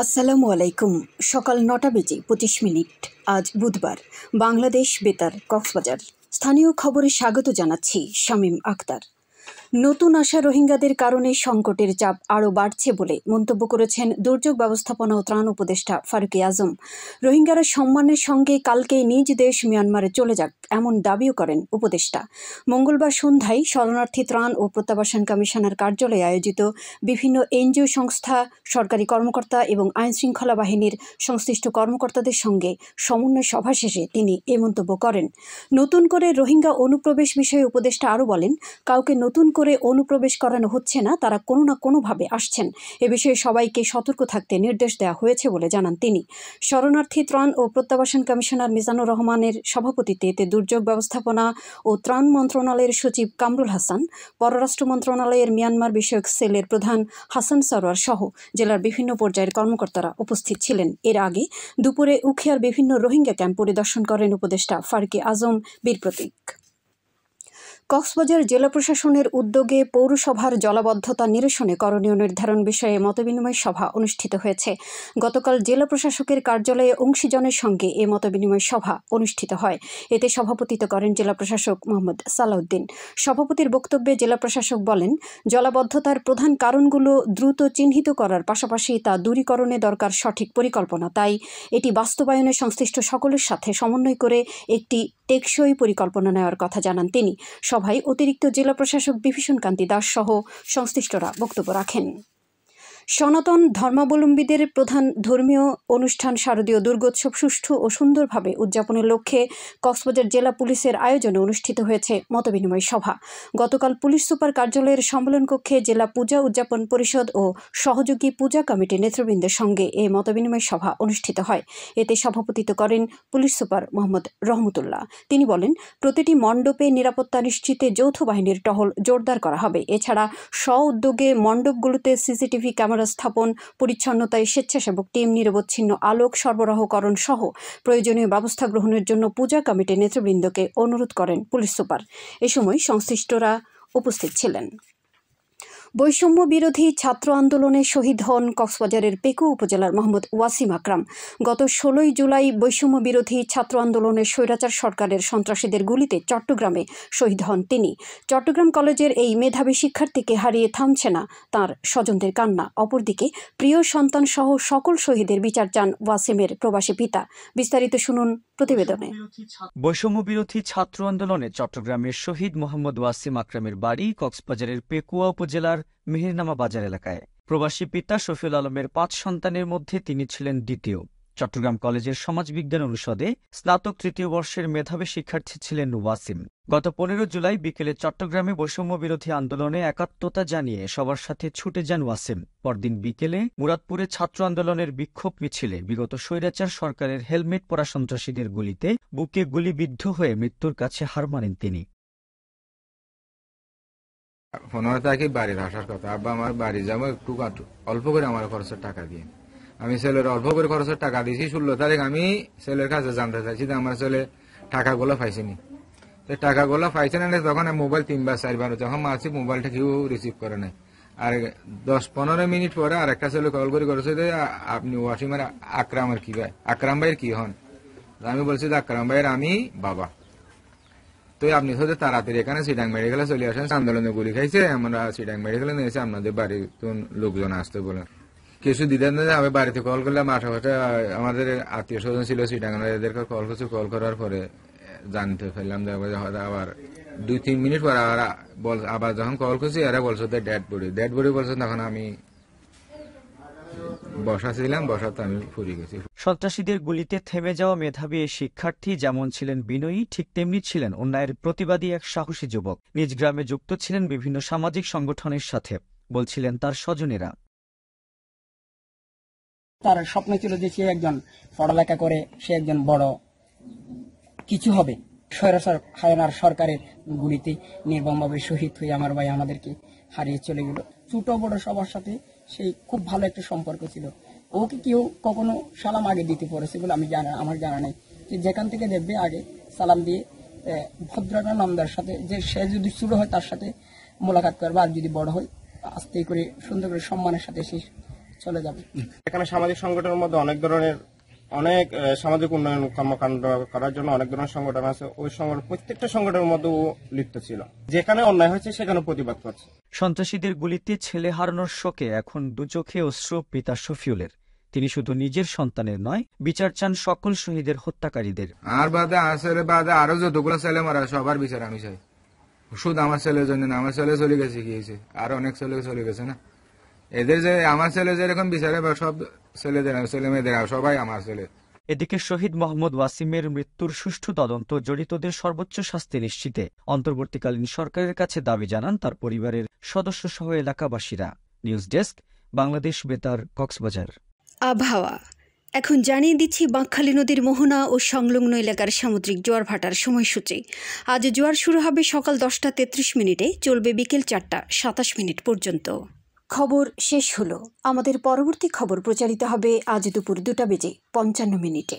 আসসালামু আলাইকুম। সকাল ৯টা বেজে ২৫ মিনিট। আজ বুধবার। বাংলাদেশ বেতার, কক্সবাজার। স্থানীয় খবরে স্বাগত জানাচ্ছি শামীম আক্তার। নতুন আসা রোহিঙ্গাদের কারণে সংকটের চাপ আরও বাড়ছে বলে মন্তব্য করেছেন দুর্যোগ ব্যবস্থাপনা ও ত্রাণ উপদেষ্টা ফারুকী আজম। রোহিঙ্গারা সম্মানের সঙ্গে কালকে নিজ দেশ মিয়ানমারে চলে যাক, এমন দাবিও করেন উপদেষ্টা। মঙ্গলবার সন্ধ্যায় শরণার্থী ত্রাণ ও প্রত্যাবাসন কমিশনার কার্যালয়ে আয়োজিত বিভিন্ন এনজিও সংস্থা, সরকারি কর্মকর্তা এবং আইনশৃঙ্খলা বাহিনীর সংশ্লিষ্ট কর্মকর্তাদের সঙ্গে সমন্বয় সভা শেষে তিনি এ মন্তব্য করেন। নতুন করে রোহিঙ্গা অনুপ্রবেশ বিষয়ে উপদেষ্টা আরও বলেন, কাউকে নতুন করে অনুপ্রবেশ করানো হচ্ছে না, তারা কোনো না কোনোভাবে আসছেন। এ বিষয়ে সবাইকে সতর্ক থাকতে নির্দেশ দেওয়া হয়েছে বলে জানান তিনি। শরণার্থী ত্রাণ ও প্রত্যাবাসন কমিশনার মিজানুর রহমানের সভাপতিত্বে দুর্যোগ ব্যবস্থাপনা ও ত্রাণ মন্ত্রণালয়ের সচিব কামরুল হাসান, পররাষ্ট্র মন্ত্রণালয়ের মিয়ানমার বিষয়ক সেলের প্রধান হাসান সরোয়ার সহ জেলার বিভিন্ন পর্যায়ের কর্মকর্তারা উপস্থিত ছিলেন। এর আগে দুপুরে উখিয়ার বিভিন্ন রোহিঙ্গা ক্যাম্প পরিদর্শন করেন উপদেষ্টা ফারুকী আজম বীর প্রতীক। কক্সবাজার জেলা প্রশাসনের উদ্যোগে পৌরসভার জলাবদ্ধতা নিরসনে করণীয় নির্ধারণ বিষয়ে মতবিনিময় সভা অনুষ্ঠিত হয়েছে। গতকাল জেলা প্রশাসকের কার্যালয়ে অংশীজনের সঙ্গে এ মতবিনিময় সভা অনুষ্ঠিত হয়। এতে সভাপতিত্ব করেন জেলা প্রশাসক মোহাম্মদ সালাউদ্দিন। সভাপতির বক্তব্যে জেলা প্রশাসক বলেন, জলাবদ্ধতার প্রধান কারণগুলো দ্রুত চিহ্নিত করার পাশাপাশি তা দূরীকরণে দরকার সঠিক পরিকল্পনা। তাই এটি বাস্তবায়নে সংশ্লিষ্ট সকলের সাথে সমন্বয় করে একটি টেকসই পরিকল্পনা নেওয়ার কথা জানান তিনি। সভায় অতিরিক্ত জেলা প্রশাসক বিভীষণ কান্তি দাস সহ সংশ্লিষ্টরা বক্তব্য রাখেন। সনাতন ধর্মাবলম্বীদের প্রধান ধর্মীয় অনুষ্ঠান শারদীয় দুর্গোৎসব সুষ্ঠু ও সুন্দরভাবে উদযাপনের লক্ষ্যে কক্সবাজার জেলা পুলিশের আয়োজনে অনুষ্ঠিত হয়েছে মতবিনিময় সভা। গতকাল পুলিশ সুপার কার্যালয়ের সম্মেলন কক্ষে জেলা পূজা উদযাপন পরিষদ ও সহযোগী পূজা কমিটির নেতৃবৃন্দের সঙ্গে এই মতবিনিময় সভা অনুষ্ঠিত হয়। এতে সভাপতিত্ব করেন পুলিশ সুপার মোহাম্মদ রহমতুল্লাহ। তিনি বলেন, প্রতিটি মণ্ডপে নিরাপত্তা নিশ্চিতে যৌথ বাহিনীর টহল জোরদার করা হবে। এছাড়া স্ব-উদ্যোগে মণ্ডপগুলোতে সিসিটিভি ক্যামেরা স্থাপন, পরিচ্ছন্নতায় স্বেচ্ছাসেবক টিম, নিরবচ্ছিন্ন আলোক সরবরাহকরণ সহ প্রয়োজনীয় ব্যবস্থা গ্রহণের জন্য পূজা কমিটির নেতৃবৃন্দকে অনুরোধ করেন পুলিশ সুপার। এ সময় সংশ্লিষ্টরা উপস্থিত ছিলেন। বৈষম্য বিরোধী ছাত্র আন্দোলনে শহীদ হন কক্সবাজারের পেকু উপজেলার মোহাম্মদ ওয়াসিম আকরাম। গত ১৬ জুলাই বৈষম্য বিরোধী ছাত্র আন্দোলনের স্বৈরাচার সরকারের সন্ত্রাসীদের গুলিতে চট্টগ্রামে শহীদ হন তিনি। চট্টগ্রাম কলেজের এই মেধাবী শিক্ষার্থীকে হারিয়ে থামছে না তাঁর স্বজনদের কান্না। অপরদিকে প্রিয় সন্তান সহ সকল শহীদের বিচার চান ওয়াসিমের প্রবাসী পিতা। বিস্তারিত শুনুন প্রতিবেদনে। বৈষম্য বিরোধী ছাত্র আন্দোলনে চট্টগ্রামের শহীদ মোহাম্মদ ওয়াসিম আকরামের বাড়ি কক্সবাজারের পেকুয়া উপজেলার মেহেরনামা বাজার এলাকায়। প্রবাসী পিতা শফিউল আলমের ৫ সন্তানের মধ্যে তিনি ছিলেন দ্বিতীয়। চট্টগ্রাম কলেজের সমাজবিজ্ঞান অনুষদে স্নাতক ৩য় বর্ষের মেধাবী শিক্ষার্থী ছিলেন ওয়াসিম। গত ১৫ জুলাই বিকেলে চট্টগ্রামে বৈষম্য বিরোধী আন্দোলনে একাত্মতা জানিয়ে সবার সাথে ছুটে যান ওয়াসিম। পরদিন বিকেলে মুরাদপুরে ছাত্র আন্দোলনের বিক্ষোভ মিছিলে বিগত স্বৈরাচার সরকারের হেলমেট পরা সন্ত্রাসীদের গুলিতে বুকে গুলিবিদ্ধ হয়ে মৃত্যুর কাছে হার মানেন তিনি। ১৫ তারিখে বাড়ির আসার কথা, আব্বা আমার বাড়ি যাবো, একটু অল্প করে আমার খরচের টাকা দিয়ে। আমি ছেলের অল্প করে খরচের টাকা দিয়েছি। ১৬ তারিখ আমি ছেলের কাছে জানতে চাইছি যে আমার ছেলে টাকাগুলো পাইছেনি। টাকাগুলো পাইছে না, তখন মোবাইল ৩ বার ৪ বার যখন মারছি মোবাইলটা কেউ রিসিভ করে নাই। আর ১০-১৫ মিনিট পরে আর একটা ছেলে কল করে করেছে যে আপনি ওয়াসিমের আকরামের কি ভাই, আকরাম ভাইয়ের কি হন? আমি বলছি যে আকরাম ভাইয়ের আমি বাবা। তো আপনি হচ্ছে তাড়াতাড়ি এখানে সিটাং মেডিকেলে চলে আসেন, আন্দোলনে গুলি খাইছে, আমরা সিটাং মেডিকেলে নিয়েছি, আপনাদের বাড়ির লোকজন আসতে বলেন। কিছু দিতেন না, আমি বাড়িতে কল করলাম, আশেপাশে আমাদের আত্মীয় স্বজন ছিল সিটাং, এদেরকে কল করছি। কল করার পরে জানতে পারলাম যে আবার ২-৩ মিনিট পরে আবার যখন কল করছি এরা বলছো ডেড বডি বলছো। তখন আমি বসা ছিলাম, বসাতে আমি ফুরিয়ে গেছি। সন্ত্রাসীদের গুলিতে থেমে যাওয়া মেধাবী এই শিক্ষার্থী যেমন ছিলেন বিনয়ী, ঠিক তেমনি ছিলেন অন্যায়ের প্রতিবাদী এক সাহসী যুবক। নিজ গ্রামে যুক্ত ছিলেন বিভিন্ন সামাজিক সংগঠনের সাথে, বলছিলেন তার স্বজনেরা। তার স্বপ্ন ছিল যে সে একজন পড়ালেখা করে সে একজন বড় কিছু হবে। স্বৈরাচার সরকারের গুলিতে নির্মমভাবে শহীদ হয়ে আমার ভাই আমাদেরকে হারিয়ে চলে গেল। ছোট বড় সবার সাথে সেই খুব ভালো একটা সম্পর্ক ছিল। ওকে কেউ কখনো সালাম আগে দিতে পড়েছে বলে আমার জানা নেই। যে যেখান থেকে দেখবে আগে সালাম দিয়ে ভদ্রতা নামদার সাথে, যে সে যদি ছোট হয় তার সাথে মোলাকাত করবে, আর যদি বড় হয় আস্তে করে সুন্দর করে সম্মানের সাথে সে চলে যাবে। এখানে সামাজিক সংগঠনের মধ্যে অনেক সামাজিক উন্নয়ন কর্মকাণ্ড করার জন্য অনেক ধরনের সংগঠন আছে। ওই সংগঠন প্রত্যেকটা সংগঠনের মধ্যে ও লিপ্ত ছিল। যেখানে অন্যায় হয়েছে সেখানে প্রতিবাদ করছে। সন্ত্রাসীদের গুলিতে ছেলে হারানোর শোকে এখন দুচোখে অশ্রু পিতা শফিউলের। তিনি শুধু নিজের সন্তানের নয়, বিচার চান সকল শহীদের হত্যাকারীদের। আর বাদে আসলে বাদে আরো যতগুলো ছেলে মারা সবার বিচার আমি চাই। শুধু আমার ছেলের জন্য না, আমার ছেলে চলে গেছে কি হয়েছে, আর অনেক ছেলে চলে গেছে না। এদের যে আমার ছেলে যেরকম বিচারে বা সব ছেলেদের ছেলে মেয়েদের সবাই আমার ছেলে। এদিকে শহীদ মোহাম্মদ ওয়াসিমের মৃত্যুর সুষ্ঠু তদন্ত, জড়িতদের সর্বোচ্চ শাস্তি নিশ্চিতে অন্তর্বর্তীকালীন সরকারের কাছে দাবি জানান তার পরিবারের সদস্যসহ এলাকাবাসীরা। নিউজ ডেস্ক, বাংলাদেশ বেতার, কক্সবাজার। আবহাওয়া এখন জানিয়ে দিচ্ছি বাঁকখালী নদীর মোহনা ও সংলগ্ন এলাকার সামুদ্রিক জোয়ার ভাটার সময়সূচি। আজ জোয়ার শুরু হবে সকাল 10:33, চলবে বিকেল 4:27 পর্যন্ত। খবর শেষ হলো। আমাদের পরবর্তী খবর প্রচারিত হবে আজ দুপুর 2:55।